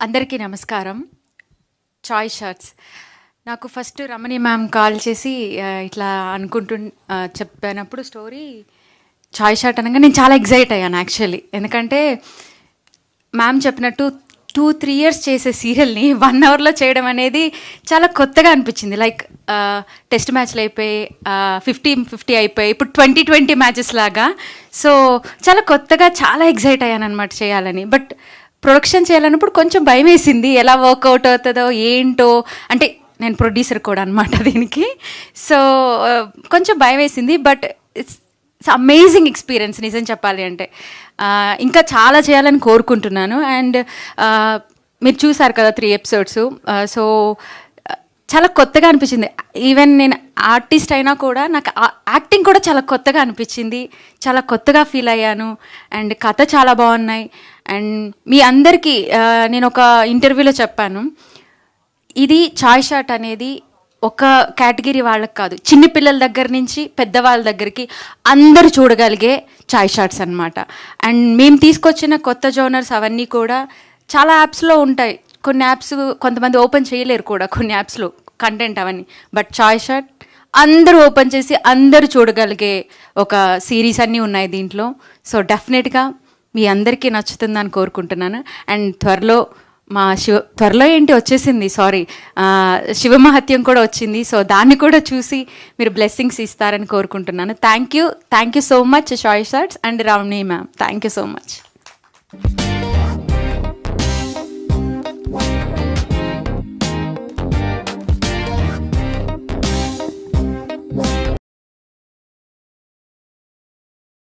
అందరికీ నమస్కారం. చాయ్ షార్ట్స్ నాకు ఫస్ట్ రమణి మ్యామ్ కాల్ చేసి ఇట్లా చెప్పినప్పుడు స్టోరీ చాయ్ షార్ట్ అనగా నేను చాలా ఎగ్జైట్ అయ్యాను యాక్చువల్లీ. ఎందుకంటే మ్యామ్ చెప్పినట్టు 2-3 years చేసే సీరియల్ని 1 hourలో చేయడం అనేది చాలా కొత్తగా అనిపించింది. లైక్ టెస్ట్ మ్యాచ్లు అయిపోయి 50-50 అయిపోయి ఇప్పుడు 20-20 మ్యాచెస్ లాగా. సో చాలా కొత్తగా చాలా ఎగ్జైట్ అయ్యాను అనమాట చేయాలని. బట్ ప్రొడక్షన్ చేయాలన్నప్పుడు కొంచెం భయం వేసింది, ఎలా వర్కౌట్ అవుతుందో ఏంటో. అంటే నేను ప్రొడ్యూసర్ కూడా అనమాట దీనికి. సో కొంచెం భయం వేసింది. బట్ ఇట్స్ అమేజింగ్ ఎక్స్పీరియన్స్ నిజం చెప్పాలి అంటే. ఇంకా చాలా చేయాలని కోరుకుంటున్నాను. అండ్ మీరు చూసారు కదా 3 episodes. సో చాలా కొత్తగా అనిపించింది. ఈవెన్ నేను ఆర్టిస్ట్ అయినా కూడా నాకు యాక్టింగ్ కూడా చాలా కొత్తగా అనిపించింది, చాలా కొత్తగా ఫీల్ అయ్యాను. అండ్ కథ చాలా బాగున్నాయి. అండ్ మీ అందరికీ నేను ఒక ఇంటర్వ్యూలో చెప్పాను, ఇది చాయ్ షాట్ అనేది ఒక కేటగిరీ వాళ్ళకి కాదు, చిన్నపిల్లల దగ్గర నుంచి పెద్దవాళ్ళ దగ్గరికి అందరూ చూడగలిగే చాయ్ షాట్స్ అనమాట. అండ్ మేము తీసుకొచ్చిన కొత్త జోనర్స్ అవన్నీ కూడా చాలా యాప్స్లో ఉంటాయి. కొన్ని యాప్స్ కొంతమంది ఓపెన్ చేయలేరు కూడా, కొన్ని యాప్స్లో కంటెంట్ అవన్నీ. బట్ చాయ్ షాట్ అందరూ ఓపెన్ చేసి అందరూ చూడగలిగే ఒక సిరీస్ అన్నీ ఉన్నాయి దీంట్లో. సో డెఫినెట్గా మీ అందరికీ నచ్చుతుందని కోరుకుంటున్నాను. అండ్ త్వరలో ఏంటి వచ్చేసింది, శివమహత్యం కూడా వచ్చింది. సో దాన్ని కూడా చూసి మీరు బ్లెస్సింగ్స్ ఇస్తారని కోరుకుంటున్నాను. Thank you so much chai shorts and Ramani ma'am. Thank you so much.